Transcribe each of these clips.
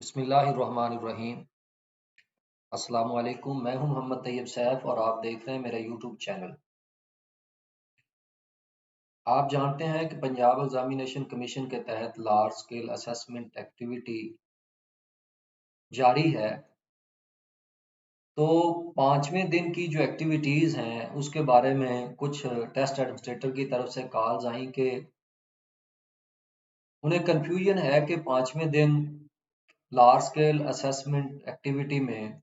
बिस्मिल्लाहिर्रहमानिर्रहीम। अस्सलाम वालेकुम। मैं हूं मोहम्मद तैयब सैफ और आप देख रहे हैं मेरा यूट्यूब चैनल। आप जानते हैं कि पंजाब एग्जामिनेशन कमीशन के तहत लार्ज स्केल असेसमेंट एक्टिविटी जारी है। तो पांचवें दिन की जो एक्टिविटीज़ हैं उसके बारे में कुछ टेस्ट एडमिनिस्ट्रेटर की तरफ से कॉल्स आई कि उन्हें कंफ्यूजन है कि पांचवें दिन लार्ज स्केल असेसमेंट एक्टिविटी में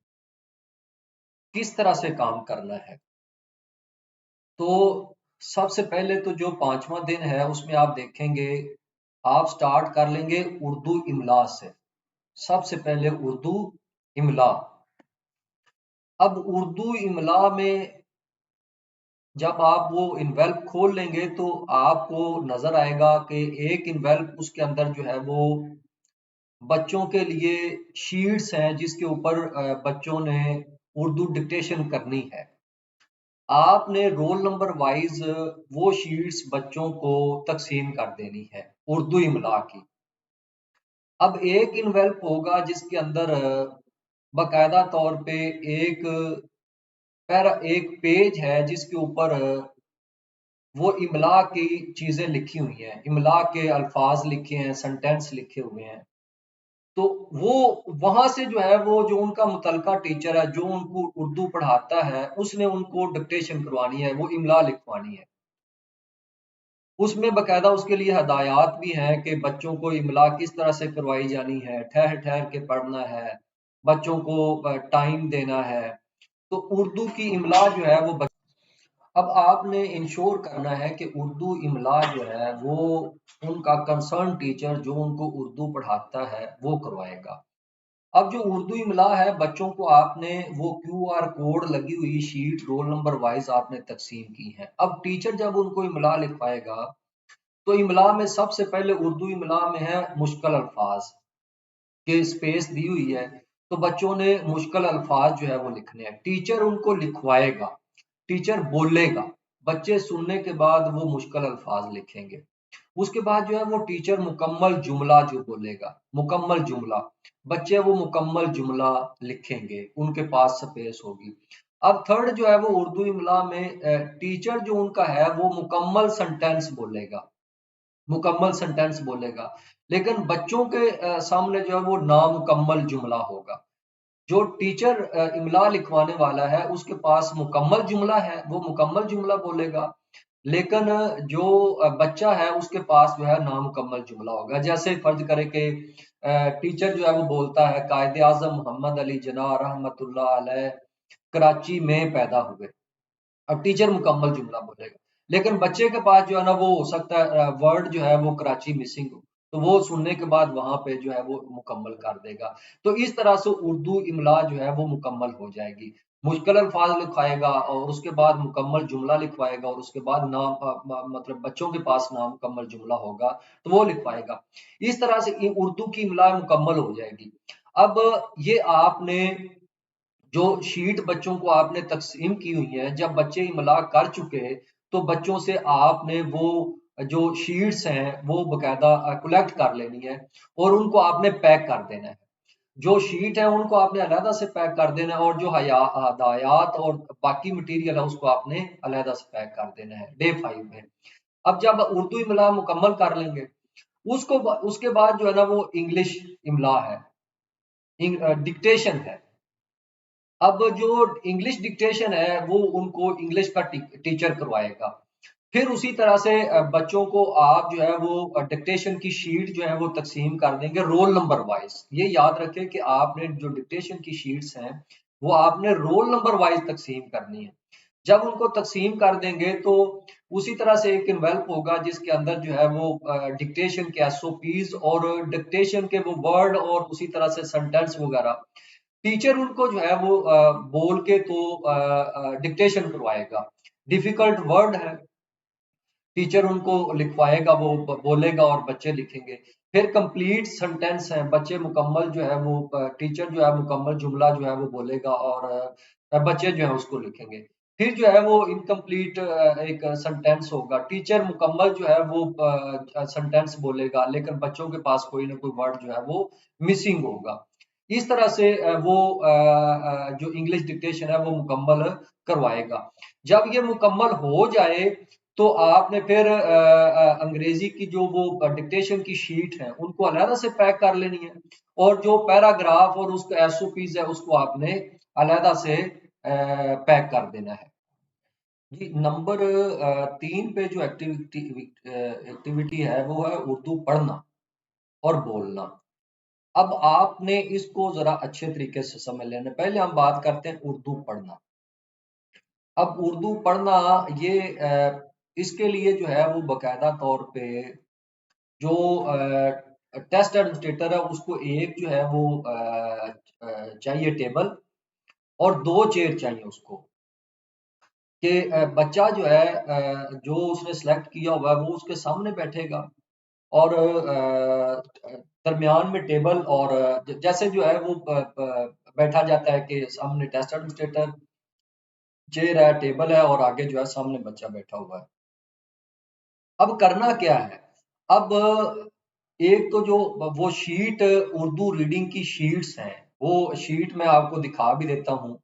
किस तरह से काम करना है। तो सबसे पहले तो जो पांचवा दिन है उसमें आप देखेंगे, आप स्टार्ट कर लेंगे उर्दू इमला से। सबसे पहले उर्दू इमला। अब उर्दू इमला में जब आप वो इन्वेल्प खोल लेंगे तो आपको नजर आएगा कि एक इन्वेल्प उसके अंदर जो है वो बच्चों के लिए शीट्स हैं जिसके ऊपर बच्चों ने उर्दू डिक्टेशन करनी है। आपने रोल नंबर वाइज वो शीट्स बच्चों को तकसीम कर देनी है उर्दू इमला की। अब एक इन्वेल्प होगा जिसके अंदर बकायदा तौर पे एक एक पेज है जिसके ऊपर वो इमला की चीजें लिखी हुई हैं, इमला के अल्फाज लिखे हैं, सेंटेंस लिखे हुए हैं। तो वो वहां से जो है वो जो उनका मुतलका टीचर है जो उनको उर्दू पढ़ाता है उसने उनको डिक्टेशन करवानी है, वो इमला लिखवानी है। उसमें बकायदा उसके लिए हदायत भी हैं कि बच्चों को इमला किस तरह से करवाई जानी है, ठहर ठहर के पढ़ना है, बच्चों को टाइम देना है। तो उर्दू की इमला जो है वो अब आपने इंश्योर करना है कि उर्दू इमला जो है वो उनका कंसर्न टीचर जो उनको उर्दू पढ़ाता है वो करवाएगा। अब जो उर्दू इमला है बच्चों को आपने वो क्यूआर कोड लगी हुई शीट रोल नंबर वाइज आपने तकसीम की है। अब टीचर जब उनको इमला लिखवाएगा तो इमला में सबसे पहले उर्दू इमला में है मुश्किल अल्फाज के स्पेस दी हुई है। तो बच्चों ने मुश्किल अल्फाज जो है वो लिखने हैं, टीचर उनको लिखवाएगा, टीचर बोलेगा, बच्चे सुनने के बाद वो मुश्किल अल्फाज लिखेंगे। उसके बाद जो है वो टीचर मुकम्मल जुमला जो बोलेगा, मुकम्मल जुमला, बच्चे वो मुकम्मल जुमला लिखेंगे, उनके पास स्पेस होगी। अब थर्ड जो है वो उर्दू इमला में टीचर जो उनका है वो मुकम्मल सेंटेंस बोलेगा, मुकम्मल सेंटेंस बोलेगा। लेकिन बच्चों के सामने जो है वो नामुकम्मल जुमला होगा। जो टीचर इमला लिखवाने वाला है उसके पास मुकम्मल जुमला है, वो मुकम्मल जुमला बोलेगा। लेकिन जो बच्चा है उसके पास जो है नामुकम्मल जुमला होगा। जैसे फर्ज करे कि टीचर जो है वो बोलता है कायदे आजम मोहम्मद अली जिन्ना रहमतुल्लाह अलैह कराची में पैदा हुए। अब टीचर मुकम्मल जुमला बोलेगा, लेकिन बच्चे के पास जो है ना वो हो सकता है वर्ड जो है वो कराची मिसिंग हो, तो वो सुनने के बाद वहां पे जो है वो मुकम्मल कर देगा। तो इस तरह से उर्दू इमला जो है वो मुकम्मल हो जाएगी। मुश्किल अल्फाज लिखवाएगा और उसके बाद मुकम्मल जुमला लिखवाएगा और उसके बाद नाम मतलब बच्चों के पास नामुकम्मल जुमला होगा तो वो लिखवाएगा। इस तरह से उर्दू की इमला मुकम्मल हो जाएगी। अब ये आपने जो शीट बच्चों को आपने तकसीम की हुई है, जब बच्चे इमला कर चुके तो बच्चों से आपने वो जो शीट्स हैं वो बकायदा कलेक्ट कर लेनी है और उनको आपने पैक कर देना है। जो शीट है उनको आपने अलहदा से पैक कर देना है और जो हदायत और बाकी मटेरियल है उसको आपने अलहदा से पैक कर देना है डे 5 में। अब जब उर्दू इमला मुकम्मल कर लेंगे उसको उसके बाद जो है ना वो इंग्लिश इमला है, डिक्टेशन है। अब जो इंग्लिश डिक्टेशन है वो उनको इंग्लिश का टीचर करवाएगा। फिर उसी तरह से बच्चों को आप जो है वो डिक्टेशन की शीट जो है वो तकसीम कर देंगे रोल नंबर वाइज। ये याद रखें कि आपने जो डिक्टेशन की शीट्स हैं वो आपने रोल नंबर वाइज तकसीम करनी है। जब उनको तकसीम कर देंगे तो उसी तरह से एक इन्वेल्प होगा जिसके अंदर जो है वो डिक्टेशन के एसओपीज और डिक्टेशन के वो वर्ड और उसी तरह से सेंटेंस वगैरह टीचर उनको जो है वो बोल के तो डिक्टेशन करवाएगा। डिफिकल्ट वर्ड है, टीचर उनको लिखवाएगा, वो बोलेगा और बच्चे लिखेंगे। फिर कंप्लीट सेंटेंस है, बच्चे मुकम्मल जो है वो टीचर जो है मुकम्मल जुमला जो है वो बोलेगा और बच्चे जो है उसको लिखेंगे। फिर जो है वो इनकम्प्लीट एक सेंटेंस होगा। टीचर मुकम्मल जो है वो सेंटेंस बोलेगा, लेकिन बच्चों के पास कोई ना कोई वर्ड जो है वो मिसिंग होगा। इस तरह से वो जो इंग्लिश डिक्टेशन है वो मुकम्मल करवाएगा। जब ये मुकम्मल हो जाए तो आपने फिर अंग्रेजी की जो वो डिक्टेशन की शीट है उनको अलहदा से पैक कर लेनी है, और जो पैराग्राफ और उसका एसओपीज है उसको आपने अलहदा से पैक कर देना है। जी, नंबर 3 पे जो एक्टिविटी है वो है उर्दू पढ़ना और बोलना। अब आपने इसको जरा अच्छे तरीके से समझ लेना। पहले हम बात करते हैं उर्दू पढ़ना। अब उर्दू पढ़ना ये इसके लिए जो है वो बकायदा तौर पे जो टेस्ट एडमिनिस्ट्रेटर है उसको एक जो है वो चाहिए टेबल, और 2 चेयर चाहिए उसको, कि बच्चा जो है जो उसने सेलेक्ट किया हुआ है वो उसके सामने बैठेगा, और दरमियान में टेबल, और जैसे जो है वो बैठा जाता है कि सामने टेस्ट एडमिनिस्ट्रेटर, चेयर है, टेबल है, और आगे जो है सामने बच्चा बैठा हुआ है। अब करना क्या है? अब एक तो जो वो शीट उर्दू रीडिंग की शीट्स हैं, वो शीट मैं आपको दिखा भी देता हूँ,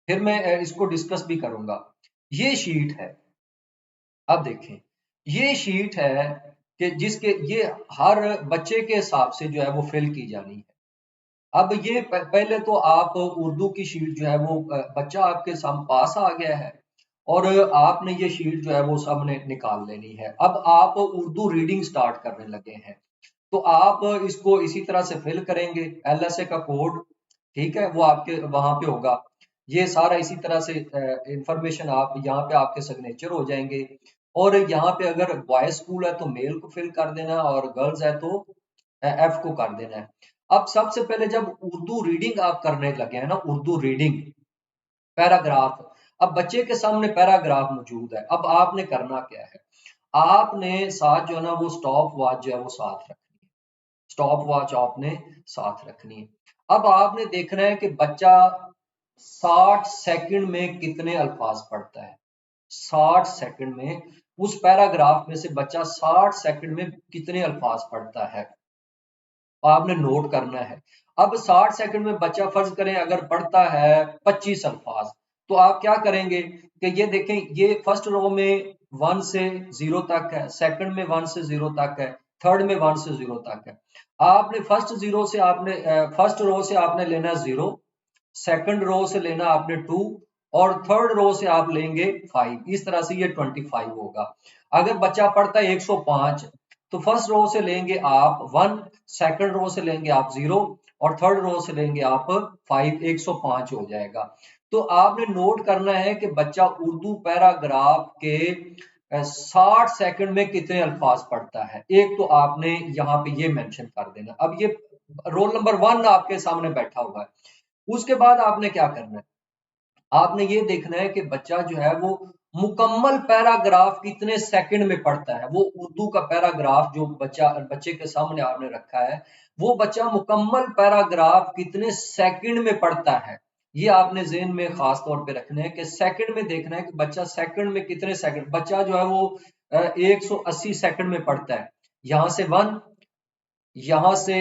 फिर मैं इसको डिस्कस भी करूंगा। ये शीट है, अब देखें, ये शीट है कि जिसके ये हर बच्चे के हिसाब से जो है वो फिल की जानी है। अब ये पहले तो आप उर्दू की शीट जो है वो बच्चा आपके सामने पास आ गया है, और आपने ये शीट जो है वो सामने निकाल लेनी है। अब आप उर्दू रीडिंग स्टार्ट करने लगे हैं, तो आप इसको इसी तरह से फिल करेंगे। एलएसए का कोड, ठीक है, वो आपके वहां पे होगा। ये सारा इसी तरह से इंफॉर्मेशन आप यहाँ पे आपके सिग्नेचर हो जाएंगे, और यहाँ पे अगर बॉयज स्कूल है तो मेल को फिल कर देना, और गर्ल्स है तो एफ को कर देना है। अब सबसे पहले जब उर्दू रीडिंग आप करने लगे हैं ना, उर्दू रीडिंग पैराग्राफ, अब बच्चे के सामने पैराग्राफ मौजूद है। अब आपने करना क्या है? आपने साथ जो है ना वो स्टॉप वॉच जो है वो साथ रखनी है। स्टॉप वॉच आपने साथ रखनी है। अब आपने देखना है कि बच्चा 60 सेकंड में कितने अल्फाज पढ़ता है। 60 सेकंड में उस पैराग्राफ में से बच्चा 60 सेकंड में कितने अल्फाज पढ़ता है, आपने नोट करना है। अब 60 सेकंड में बच्चा फर्ज करें अगर पढ़ता है 25 अल्फाज, तो आप क्या करेंगे कि ये देखें, ये फर्स्ट रो में 1 से 0 तक है, सेकंड में 1 से 0 तक है, थर्ड में 1 से 0 तक है। आपने फर्स्ट रो से आपने लेना 0, सेकंड रो से लेना आपने 2, और थर्ड रो से आप लेंगे 5। इस तरह से ये 25 होगा। अगर बच्चा पढ़ता है 105, तो फर्स्ट रो से लेंगे आप 1, सेकंड रो से लेंगे आप 0, और थर्ड रो से लेंगे आप 5, 105 हो जाएगा। तो आपने नोट करना है कि बच्चा उर्दू पैराग्राफ के 60 सेकंड में कितने अल्फाज पढ़ता है। एक तो आपने यहाँ पे ये मेंशन कर देना। अब ये रोल नंबर 1 आपके सामने बैठा हुआ है। उसके बाद आपने क्या करना है? आपने ये देखना है कि बच्चा जो है वो मुकम्मल पैराग्राफ कितने सेकंड में पढ़ता है। वो उर्दू का पैराग्राफ जो बच्चे के सामने आपने रखा है, वो बच्चा मुकम्मल पैराग्राफ कितने सेकंड में पढ़ता है। ये आपने ज़हन में खास तौर पे रखना है कि सेकंड में देखना है कि बच्चा सेकंड में कितने सेकंड, बच्चा जो है वो 180 सेकंड में पढ़ता है। यहाँ से 1, यहाँ से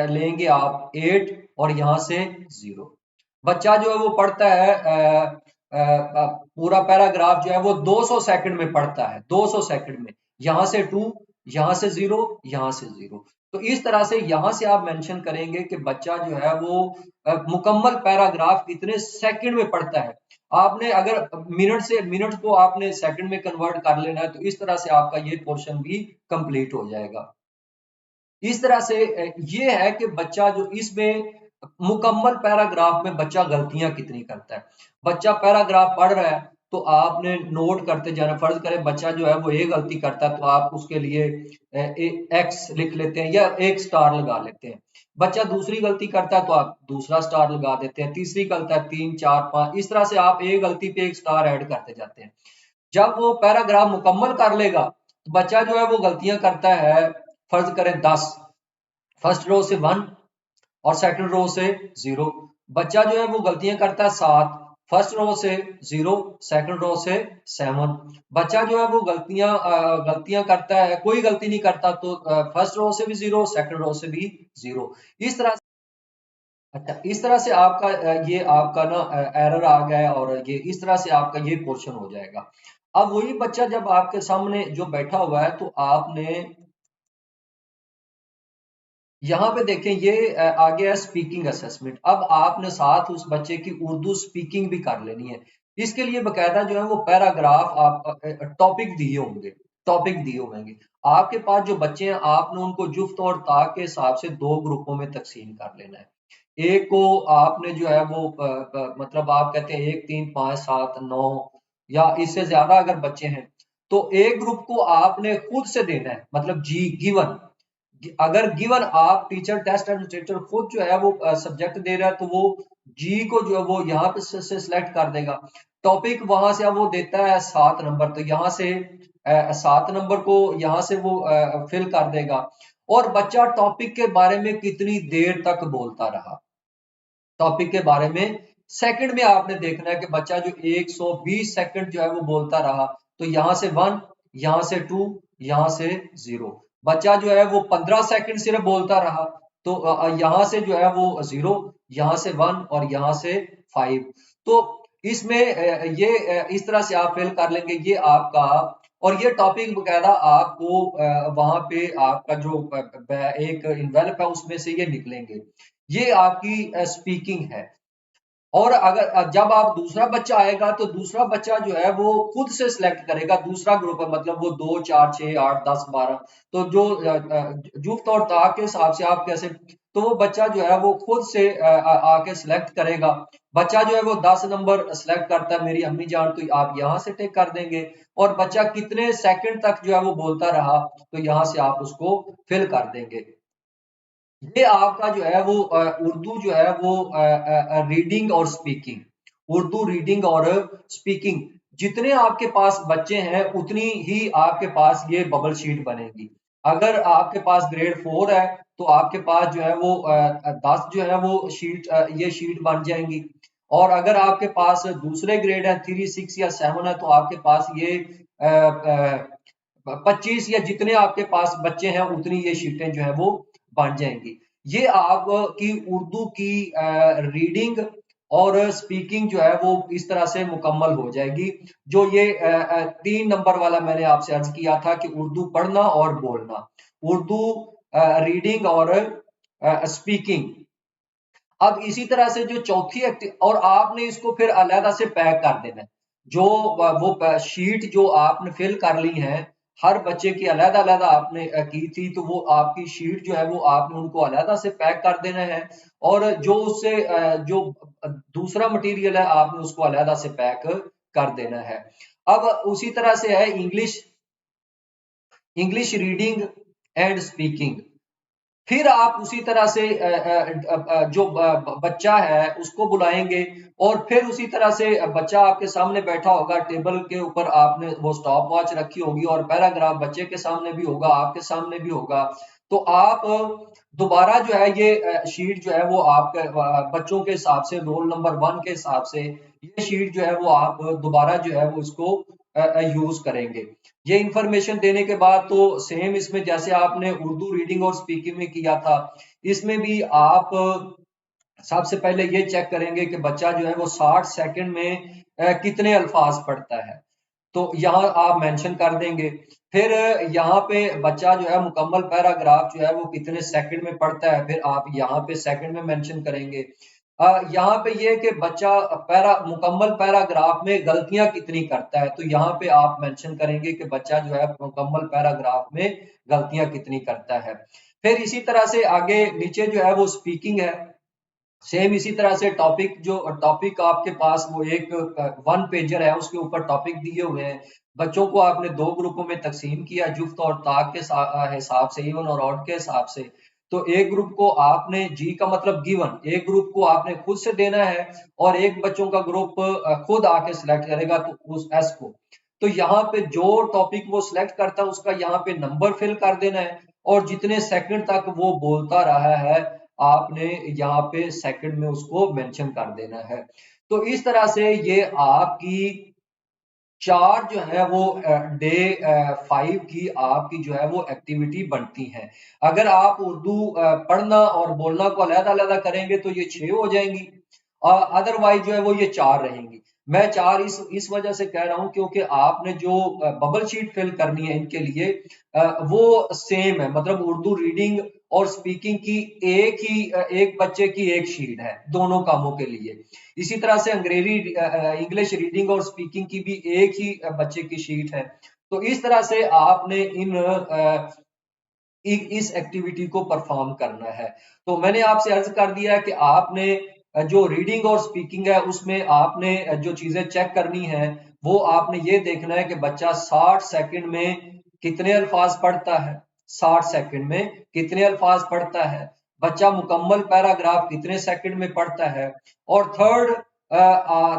लेंगे आप 8, और यहाँ से 0। बच्चा जो है वो पढ़ता है पूरा पैराग्राफ जो है वो 200 सेकंड में पढ़ता है, 200 सेकंड में। यहाँ से 2, यहाँ से 0, यहाँ से 0। तो इस तरह से यहाँ से आप मेंशन करेंगे कि बच्चा जो है वो मुकम्मल पैराग्राफ कितने सेकंड में पढ़ता है। आपने अगर मिनट को आपने सेकंड में कन्वर्ट कर लेना है, तो इस तरह से आपका ये पोर्शन भी कंप्लीट हो जाएगा। इस तरह से ये है कि बच्चा जो इसमें मुकम्मल पैराग्राफ में बच्चा गलतियां कितनी करता है। बच्चा पैराग्राफ पढ़ रहा है तो आपने नोट करते जाना। फर्ज करें बच्चा जो है वो एक गलती करता है, तो आप उसके लिए एक्स लिख लेते हैं या एक स्टार लगा लेते हैं। बच्चा दूसरी गलती करता है तो आप दूसरा स्टार लगा देते हैं। तीसरी करता है 3, 4, 5, इस तरह से आप एक गलती पे एक स्टार ऐड करते जाते हैं। जब वो पैराग्राफ मुकम्मल कर लेगा तो बच्चा जो है वो गलतियां करता है, फर्ज करें 10, फर्स्ट रो से 1 और सेकंड रो से 0। बच्चा जो है वो गलतियां करता है 7, फर्स्ट रो से 0, सेकंड रो से 7। बच्चा जो है वो गलतियां करता है, कोई गलती नहीं करता तो फर्स्ट रो से भी 0, सेकंड रो से भी 0। इस तरह अच्छा, इस तरह से आपका ये आपका ना एरर आ गया है, और ये इस तरह से आपका ये पोर्शन हो जाएगा। अब वही बच्चा जब आपके सामने जो बैठा हुआ है, तो आपने यहाँ पे देखें ये आ गया है स्पीकिंग असेसमेंट। अब आपने साथ उस बच्चे की उर्दू स्पीकिंग भी कर लेनी है। इसके लिए बकायदा जो है वो पैराग्राफ आप टॉपिक दिए होंगे, टॉपिक दिए होंगे। आपके पास जो बच्चे हैं, आपने उनको जुफ्त और ता के हिसाब से 2 ग्रुपों में तकसीम कर लेना है। एक को आपने जो है वो मतलब आप कहते हैं 1 3 5 7 9 या इससे ज्यादा अगर बच्चे हैं, तो एक ग्रुप को आपने खुद से देना है, मतलब जी गिवन। अगर गिवन आप टीचर टेस्ट एडमिनिस्ट्रेटर खुद जो है वो सब्जेक्ट दे रहा है, तो वो जी को जो है वो यहाँ पे से सिलेक्ट कर देगा। टॉपिक वहां से अब वो देता है 7 नंबर, तो यहाँ से 7 नंबर को यहाँ से वो फिल कर देगा। और बच्चा टॉपिक के बारे में कितनी देर तक बोलता रहा, टॉपिक के बारे में सेकंड में आपने देखना है कि बच्चा जो 120 सेकंड जो है वो बोलता रहा, तो यहाँ से 1, यहाँ से 2, यहाँ से 0। बच्चा जो है वो 15 सेकंड सिर्फ बोलता रहा, तो यहाँ से जो है वो 0, यहाँ से 1 और यहाँ से 5। तो इसमें इस तरह से आप फिल कर लेंगे ये आपका। और ये टॉपिक बकायदा आपको वहां पे आपका जो एक इन्वेलप है उसमें से ये निकलेंगे। ये आपकी स्पीकिंग है। और अगर जब आप दूसरा बच्चा आएगा, तो दूसरा बच्चा जो है वो खुद से सिलेक्ट करेगा, दूसरा ग्रुप है, मतलब वो 2 4 6 8 10 12, तो जो जुफ्त और ता के हिसाब से आप कैसे, तो वो बच्चा जो है वो खुद से आके सिलेक्ट करेगा। बच्चा जो है वो 10 नंबर सिलेक्ट करता है मेरी अम्मी जान, तो आप यहाँ से टिक कर देंगे। और बच्चा कितने सेकंड तक जो है वो बोलता रहा, तो यहाँ से आप उसको फिल कर देंगे। ये आपका जो है वो उर्दू जो है वो रीडिंग और स्पीकिंग, उर्दू रीडिंग और स्पीकिंग, जितने आपके पास बच्चे हैं उतनी ही आपके पास ये बबल शीट बनेगी। अगर आपके पास ग्रेड 4 है, तो आपके पास जो है वो 10 जो है वो शीट ये शीट बन जाएंगी। और अगर आपके पास दूसरे ग्रेड है 3 6 या 7 है, तो आपके पास ये 25 या जितने आपके पास बच्चे हैं उतनी ये शीटें जो है वो बन जाएंगी। ये आपकी उर्दू की रीडिंग और स्पीकिंग जो है वो इस तरह से मुकम्मल हो जाएगी। जो ये 3 नंबर वाला मैंने आपसे अर्ज किया था कि उर्दू पढ़ना और बोलना, उर्दू रीडिंग और स्पीकिंग। अब इसी तरह से जो चौथी और आपने इसको फिर अलहदा से पैक कर देना है। जो वो शीट जो आपने फिल कर ली है, हर बच्चे की अलहदा अलहदा आपने की थी, तो वो आपकी शीट जो है वो आपने उनको अलहदा से पैक कर देना है। और जो उससे जो दूसरा मटेरियल है आपने उसको अलहदा से पैक कर देना है। अब उसी तरह से है English, English reading and speaking. फिर आप उसी तरह से जो बच्चा है उसको बुलाएंगे, और फिर उसी तरह से बच्चा आपके सामने बैठा होगा, टेबल के ऊपर आपने वो स्टॉप वॉच रखी होगी, और पैराग्राफ बच्चे के सामने भी होगा, आपके सामने भी होगा। तो आप दोबारा जो है ये शीट जो है वो आपके बच्चों के हिसाब से, रोल नंबर 1 के हिसाब से ये शीट जो है वो आप दोबारा जो है वो इसको यूज करेंगे। ये इंफॉर्मेशन देने के बाद तो सेम इसमें जैसे आपने उर्दू रीडिंग और स्पीकिंग में किया था, इसमें भी आप सबसे पहले ये चेक करेंगे कि बच्चा जो है वो 60 सेकंड में कितने अल्फाज पढ़ता है, तो यहाँ आप मेंशन कर देंगे। फिर यहाँ पे बच्चा जो है मुकम्मल पैराग्राफ जो है वो कितने सेकंड में पढ़ता है, फिर आप यहाँ पे सेकंड में मेंशन करेंगे। यहाँ पे ये कि बच्चा मुकम्मल पैराग्राफ में गलतियां कितनी करता है, तो यहाँ पे आप मेंशन करेंगे कि बच्चा जो है मुकम्मल पैराग्राफ में गलतियां कितनी करता है। फिर इसी तरह से आगे नीचे जो है वो स्पीकिंग है। सेम इसी तरह से टॉपिक आपके पास वो एक 1 पेजर है, उसके ऊपर टॉपिक दिए हुए हैं। बच्चों को आपने 2 ग्रुपों में तकसीम किया, जुफ्त और ताक के हिसाब से, इवन और ऑड के हिसाब से। तो एक ग्रुप को आपने जी का मतलब गिवन, एक ग्रुप को आपने खुद से देना है, और एक बच्चों का ग्रुप खुद आके सिलेक्ट करेगा तो उस एस को। तो यहाँ पे जो टॉपिक वो सिलेक्ट करता है उसका यहाँ पे नंबर फिल कर देना है, और जितने सेकंड तक वो बोलता रहा है आपने यहाँ पे सेकंड में उसको मेंशन कर देना है। तो इस तरह से ये आपकी 4 जो है वो डे 5 की आपकी जो है वो एक्टिविटी बनती है। अगर आप उर्दू पढ़ना और बोलना को अलग-अलग करेंगे तो ये 6 हो जाएंगी, अदरवाइज जो है वो ये 4 रहेंगी। मैं 4 इस वजह से कह रहा हूं क्योंकि आपने जो बबल शीट फिल करनी है इनके लिए वो सेम है, मतलब उर्दू रीडिंग और स्पीकिंग की एक बच्चे की एक शीट है दोनों कामों के लिए। इसी तरह से अंग्रेजी इंग्लिश रीडिंग और स्पीकिंग की भी एक ही बच्चे की शीट है। तो इस तरह से आपने इस एक्टिविटी को परफॉर्म करना है। तो मैंने आपसे अर्ज कर दिया कि आपने जो रीडिंग और स्पीकिंग है उसमें आपने जो चीजें चेक करनी है वो आपने ये देखना है कि बच्चा 60 सेकंड में कितने अल्फाज पढ़ता है, 60 सेकंड में कितने अल्फाज पढ़ता है, बच्चा मुकम्मल पैराग्राफ कितने सेकंड में पढ़ता है, और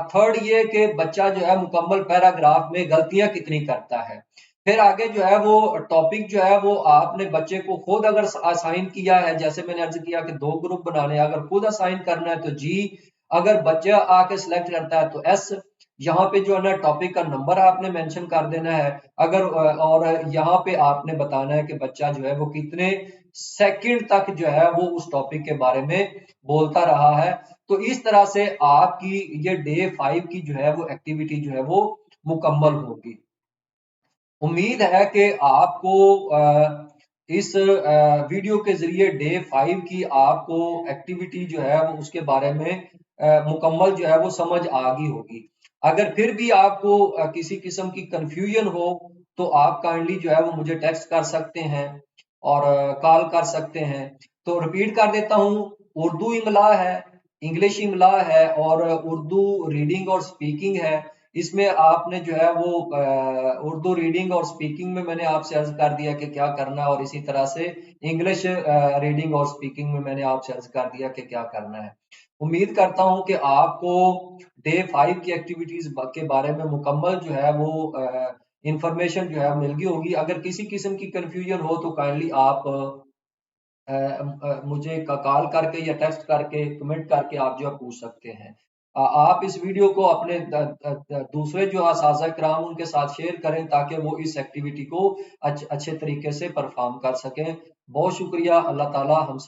थर्ड ये कि बच्चा जो है मुकम्मल पैराग्राफ में गलतियां कितनी करता है। फिर आगे जो है वो टॉपिक जो है वो आपने बच्चे को खुद अगर असाइन किया है, जैसे मैंने अर्ज किया कि 2 ग्रुप बनाने, अगर खुद असाइन करना है तो जी, अगर बच्चा आके सिलेक्ट करता है तो एस। यहाँ पे जो है ना टॉपिक का नंबर आपने मेंशन कर देना है, अगर और यहाँ पे आपने बताना है कि बच्चा जो है वो कितने सेकंड तक जो है वो उस टॉपिक के बारे में बोलता रहा है। तो इस तरह से आपकी ये डे 5 की जो है वो एक्टिविटी जो है वो मुकम्मल होगी। उम्मीद है कि आपको इस वीडियो के जरिए डे 5 की आपको एक्टिविटी जो है वो उसके बारे में मुकम्मल जो है वो समझ आ गई होगी। अगर फिर भी आपको किसी किस्म की कंफ्यूजन हो तो आप काइंडली जो है वो मुझे टेक्स्ट कर सकते हैं और कॉल कर सकते हैं। तो रिपीट कर देता हूँ, उर्दू इमला है, इंग्लिश इमला है और उर्दू रीडिंग और स्पीकिंग है। इसमें आपने जो है वो उर्दू रीडिंग और स्पीकिंग में मैंने आपसे अर्ज कर दिया कि क्या करना है, और इसी तरह से इंग्लिश रीडिंग और स्पीकिंग में मैंने आपसे अर्ज कर दिया कि क्या करना है। उम्मीद करता हूं कि आपको डे 5 की एक्टिविटीज के बारे में मुकम्मल जो है वो इंफॉर्मेशन जो है मिल गई होगी। अगर किसी किस्म की कंफ्यूजन हो तो काइंडली आप मुझे कॉल करके या टेक्स्ट करके कमेंट करके आप जो है पूछ सकते हैं। आप इस वीडियो को अपने दूसरे जो असातिज़ा किराम उनके साथ शेयर करें ताकि वो इस एक्टिविटी को अच्छे तरीके से परफॉर्म कर सकें। बहुत शुक्रिया। अल्लाह ताला हम सब